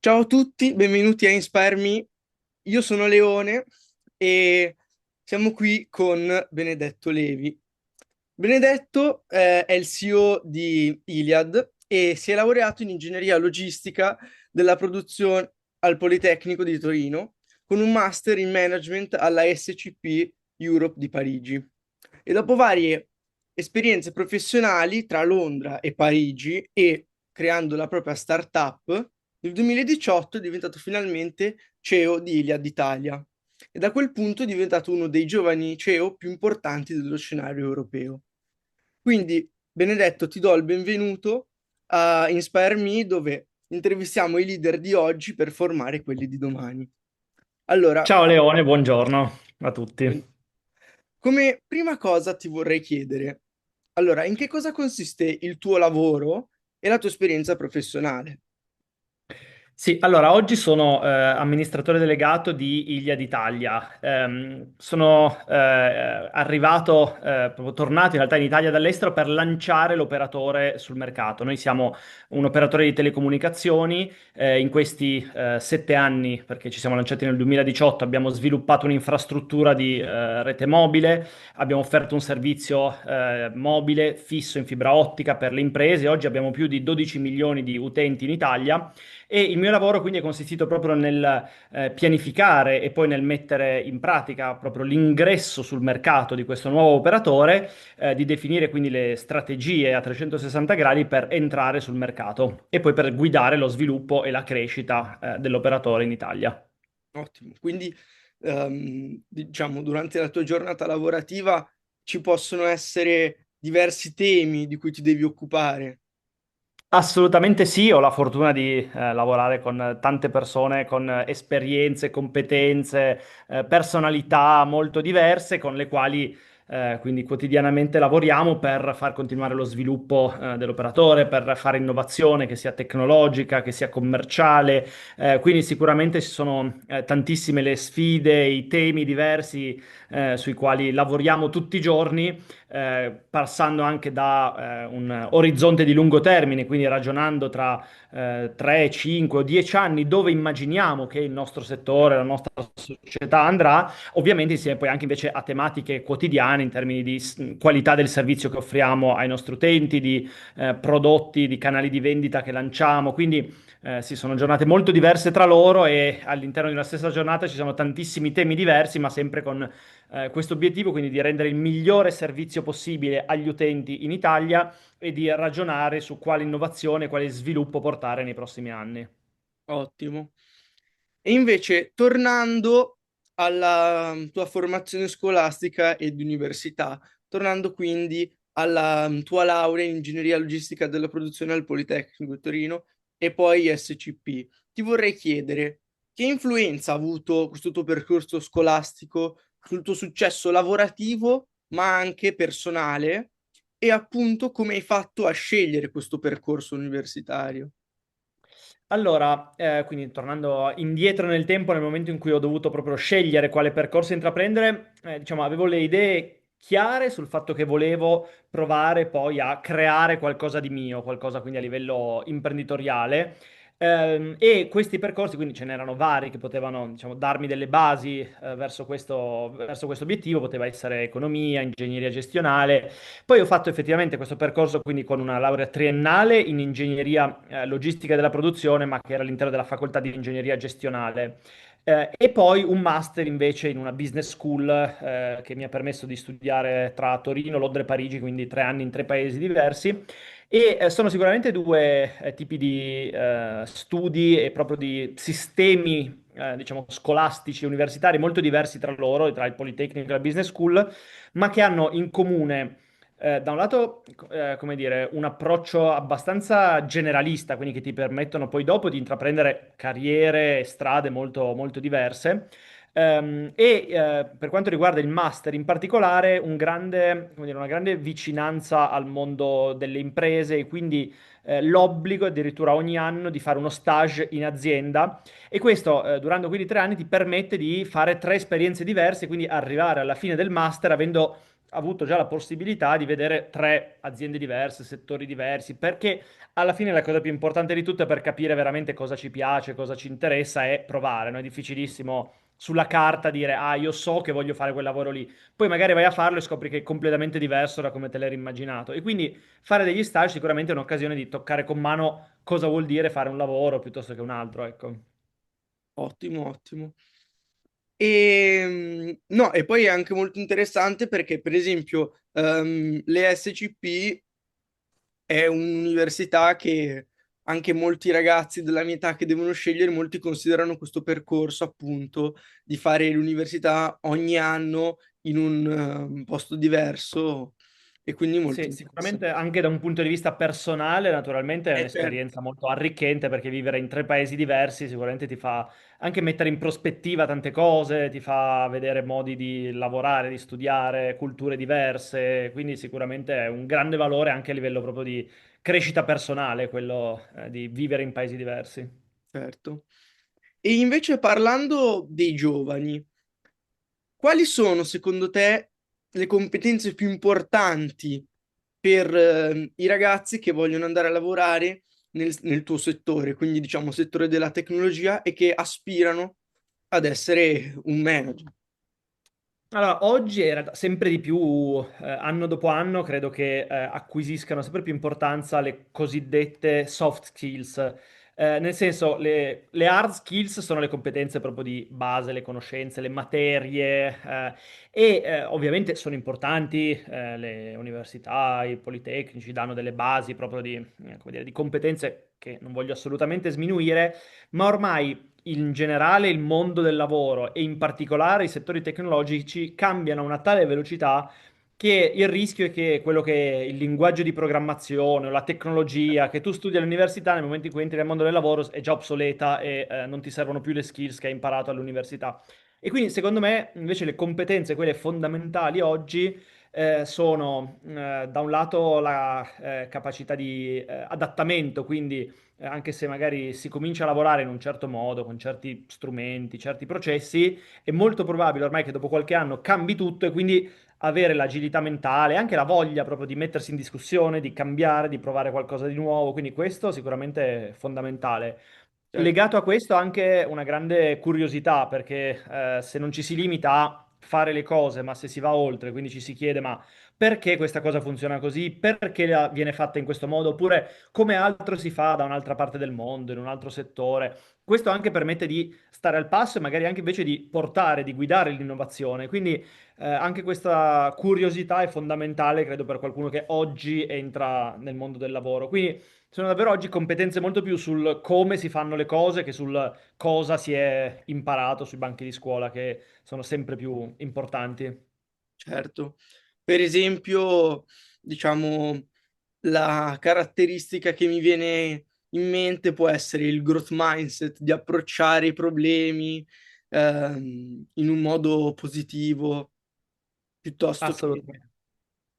Ciao a tutti, benvenuti a Inspire Me. Io sono Leone e siamo qui con Benedetto Levi. Benedetto è il CEO di Iliad e si è laureato in ingegneria logistica della produzione al Politecnico di Torino con un master in management alla SCP Europe di Parigi. E dopo varie esperienze professionali tra Londra e Parigi e creando la propria startup, nel 2018 è diventato finalmente CEO di Iliad Italia e da quel punto è diventato uno dei giovani CEO più importanti dello scenario europeo. Quindi, Benedetto, ti do il benvenuto a Inspire Me, dove intervistiamo i leader di oggi per formare quelli di domani. Allora, Ciao Leone, buongiorno a tutti. come prima cosa ti vorrei chiedere, allora, in che cosa consiste il tuo lavoro e la tua esperienza professionale? Sì, allora oggi sono amministratore delegato di Iliad Italia. Sono arrivato, proprio tornato in realtà in Italia dall'estero per lanciare l'operatore sul mercato. Noi siamo un operatore di telecomunicazioni. In questi 7 anni, perché ci siamo lanciati nel 2018, abbiamo sviluppato un'infrastruttura di rete mobile, abbiamo offerto un servizio mobile fisso in fibra ottica per le imprese. Oggi abbiamo più di 12 milioni di utenti in Italia. E il mio lavoro quindi è consistito proprio nel pianificare e poi nel mettere in pratica proprio l'ingresso sul mercato di questo nuovo operatore, di definire quindi le strategie a 360 gradi per entrare sul mercato e poi per guidare lo sviluppo e la crescita, dell'operatore in Italia. Ottimo. Quindi, diciamo, durante la tua giornata lavorativa ci possono essere diversi temi di cui ti devi occupare. Assolutamente sì, ho la fortuna di lavorare con tante persone con esperienze, competenze, personalità molto diverse con le quali quindi quotidianamente lavoriamo per far continuare lo sviluppo dell'operatore, per fare innovazione che sia tecnologica, che sia commerciale. Quindi sicuramente ci sono tantissime le sfide, i temi diversi sui quali lavoriamo tutti i giorni, passando anche da un orizzonte di lungo termine, quindi ragionando tra 3, 5 o 10 anni dove immaginiamo che il nostro settore, la nostra società andrà, ovviamente insieme poi anche invece a tematiche quotidiane in termini di qualità del servizio che offriamo ai nostri utenti, di prodotti, di canali di vendita che lanciamo. Quindi sì, sono giornate molto diverse tra loro e all'interno di una stessa giornata ci sono tantissimi temi diversi, ma sempre con questo obiettivo, quindi di rendere il migliore servizio possibile agli utenti in Italia e di ragionare su quale innovazione, quale sviluppo portare nei prossimi anni. Ottimo. E invece, tornando alla tua formazione scolastica ed università, tornando quindi alla tua laurea in ingegneria logistica della produzione al Politecnico di Torino e poi SCP, ti vorrei chiedere che influenza ha avuto questo tuo percorso scolastico sul tuo successo lavorativo, ma anche personale, e appunto come hai fatto a scegliere questo percorso universitario. Allora, quindi tornando indietro nel tempo, nel momento in cui ho dovuto proprio scegliere quale percorso intraprendere, diciamo, avevo le idee chiare sul fatto che volevo provare poi a creare qualcosa di mio, qualcosa quindi a livello imprenditoriale. E questi percorsi, quindi ce n'erano vari che potevano, diciamo, darmi delle basi, verso questo obiettivo, poteva essere economia, ingegneria gestionale. Poi ho fatto effettivamente questo percorso quindi con una laurea triennale in ingegneria logistica della produzione, ma che era all'interno della facoltà di ingegneria gestionale. E poi un master invece in una business school che mi ha permesso di studiare tra Torino, Londra e Parigi, quindi 3 anni in 3 paesi diversi. E sono sicuramente due tipi di studi e proprio di sistemi, diciamo, scolastici, universitari molto diversi tra loro, tra il Politecnico e la Business School, ma che hanno in comune, da un lato, come dire, un approccio abbastanza generalista, quindi che ti permettono poi dopo di intraprendere carriere e strade molto, molto diverse. Per quanto riguarda il master in particolare, come dire, una grande vicinanza al mondo delle imprese e quindi l'obbligo addirittura ogni anno di fare uno stage in azienda e questo durante quindi 3 anni ti permette di fare tre esperienze diverse, quindi arrivare alla fine del master avendo avuto già la possibilità di vedere tre aziende diverse, settori diversi, perché alla fine la cosa più importante di tutto è per capire veramente cosa ci piace, cosa ci interessa è provare, no? È difficilissimo sulla carta dire, ah, io so che voglio fare quel lavoro lì. Poi magari vai a farlo e scopri che è completamente diverso da come te l'eri immaginato. E quindi fare degli stage sicuramente è un'occasione di toccare con mano cosa vuol dire fare un lavoro piuttosto che un altro, ecco. Ottimo, ottimo. No, e poi è anche molto interessante perché, per esempio, le SCP è un'università che anche molti ragazzi della mia età che devono scegliere, molti considerano questo percorso appunto di fare l'università ogni anno in un posto diverso e quindi molto Sì, interessante. sicuramente anche da un punto di vista personale, naturalmente è Certo, un'esperienza molto arricchente perché vivere in tre paesi diversi sicuramente ti fa anche mettere in prospettiva tante cose, ti fa vedere modi di lavorare, di studiare, culture diverse, quindi sicuramente è un grande valore anche a livello proprio di crescita personale, quello, di vivere in paesi diversi. certo. E invece parlando dei giovani, quali sono secondo te le competenze più importanti per i ragazzi che vogliono andare a lavorare nel tuo settore, quindi diciamo settore della tecnologia e che aspirano ad essere un manager? Allora, oggi era sempre di più, anno dopo anno, credo che acquisiscano sempre più importanza le cosiddette soft skills. Nel senso, le hard skills sono le competenze proprio di base, le conoscenze, le materie, ovviamente sono importanti, le università, i politecnici danno delle basi proprio di, come dire, di competenze che non voglio assolutamente sminuire, ma ormai in generale il mondo del lavoro e in particolare i settori tecnologici cambiano a una tale velocità che il rischio è che quello che è il linguaggio di programmazione o la tecnologia che tu studi all'università nel momento in cui entri nel mondo del lavoro è già obsoleta e non ti servono più le skills che hai imparato all'università. E quindi secondo me invece le competenze, quelle fondamentali oggi, sono da un lato la capacità di adattamento, quindi anche se magari si comincia a lavorare in un certo modo, con certi strumenti, certi processi, è molto probabile ormai che dopo qualche anno cambi tutto e quindi avere l'agilità mentale, anche la voglia proprio di mettersi in discussione, di cambiare, di provare qualcosa di nuovo, quindi questo sicuramente è fondamentale. Certo, Legato a questo anche una grande curiosità, perché se non ci si limita a fare le cose, ma se si va oltre, quindi ci si chiede ma perché questa cosa funziona così, perché viene fatta in questo modo, oppure come altro si fa da un'altra parte del mondo, in un altro settore. Questo anche permette di stare al passo e magari anche invece di portare, di guidare l'innovazione. Quindi anche questa curiosità è fondamentale, credo, per qualcuno che oggi entra nel mondo del lavoro. Quindi sono davvero oggi competenze molto più sul come si fanno le cose che sul cosa si è imparato sui banchi di scuola, che sono sempre più importanti. certo. Per esempio, diciamo, la caratteristica che mi viene in mente può essere il growth mindset, di approcciare i problemi in un modo positivo, piuttosto che... Assolutamente.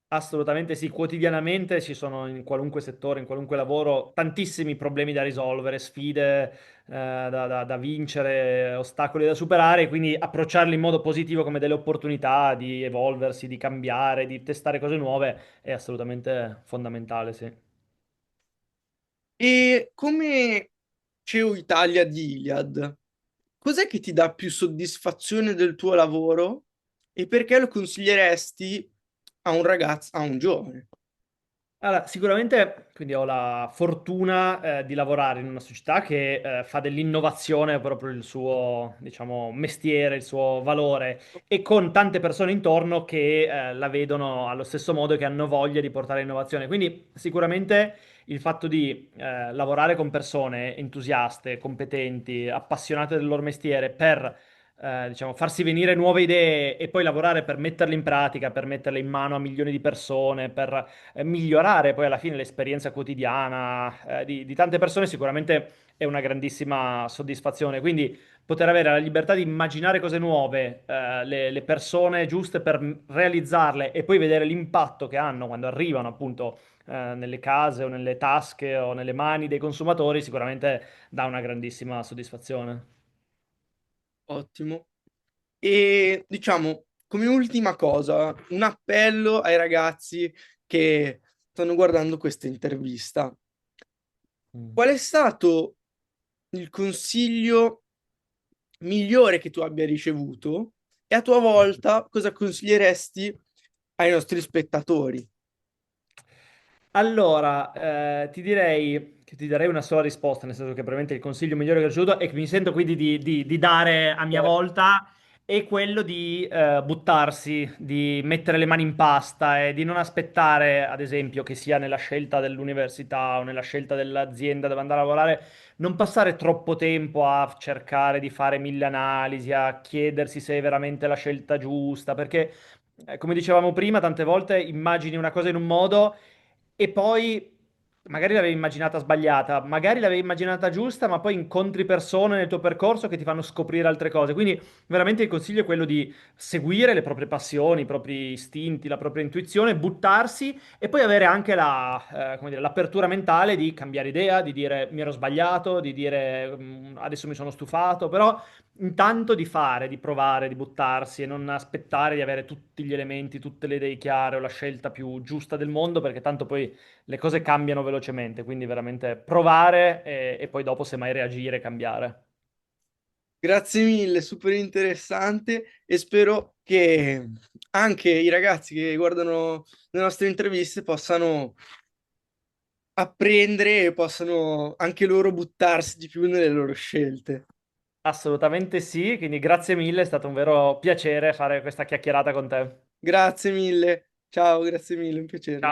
Assolutamente sì, quotidianamente ci sono in qualunque settore, in qualunque lavoro, tantissimi problemi da risolvere, sfide da vincere, ostacoli da superare, quindi approcciarli in modo positivo come delle opportunità di evolversi, di cambiare, di testare cose nuove è assolutamente fondamentale, sì. E come CEO Italia di Iliad, cos'è che ti dà più soddisfazione del tuo lavoro e perché lo consiglieresti a un ragazzo, a un giovane? Allora, sicuramente quindi ho la fortuna di lavorare in una società che fa dell'innovazione proprio il suo, diciamo, mestiere, il suo valore e con tante persone intorno che la vedono allo stesso modo e che hanno voglia di portare innovazione. Quindi sicuramente il fatto di lavorare con persone entusiaste, competenti, appassionate del loro mestiere per diciamo, farsi venire nuove idee e poi lavorare per metterle in pratica, per metterle in mano a milioni di persone, per migliorare poi alla fine l'esperienza quotidiana di tante persone sicuramente è una grandissima soddisfazione. Quindi poter avere la libertà di immaginare cose nuove, le persone giuste per realizzarle e poi vedere l'impatto che hanno quando arrivano appunto nelle case o nelle tasche o nelle mani dei consumatori, sicuramente dà una grandissima soddisfazione. Ottimo. E diciamo, come ultima cosa, un appello ai ragazzi che stanno guardando questa intervista. Mm. Qual è stato il consiglio migliore che tu abbia ricevuto? E a tua volta, cosa consiglieresti ai nostri spettatori? Allora, ti direi che ti darei una sola risposta, nel senso che probabilmente il consiglio migliore che ho ricevuto e che mi sento quindi di dare a mia volta è quello di buttarsi, di mettere le mani in pasta e di non aspettare, ad esempio, che sia nella scelta dell'università o nella scelta dell'azienda dove andare a lavorare, non passare troppo tempo a cercare di fare mille analisi, a chiedersi se è veramente la scelta giusta, perché, come dicevamo prima, tante volte immagini una cosa in un modo e poi magari l'avevi immaginata sbagliata, magari l'avevi immaginata giusta, ma poi incontri persone nel tuo percorso che ti fanno scoprire altre cose. Quindi veramente il consiglio è quello di seguire le proprie passioni, i propri istinti, la propria intuizione, buttarsi e poi avere anche come dire, l'apertura mentale di cambiare idea, di dire mi ero sbagliato, di dire adesso mi sono stufato, però intanto di fare, di provare, di buttarsi e non aspettare di avere tutti gli elementi, tutte le idee chiare o la scelta più giusta del mondo, perché tanto poi le cose cambiano velocemente, quindi veramente provare e poi dopo semmai reagire, cambiare. Grazie mille, super interessante e spero che anche i ragazzi che guardano le nostre interviste possano apprendere e possano anche loro buttarsi di più nelle loro scelte. Assolutamente sì, quindi grazie mille, è stato un vero piacere fare questa chiacchierata con te. Grazie mille, ciao, grazie mille, un piacere.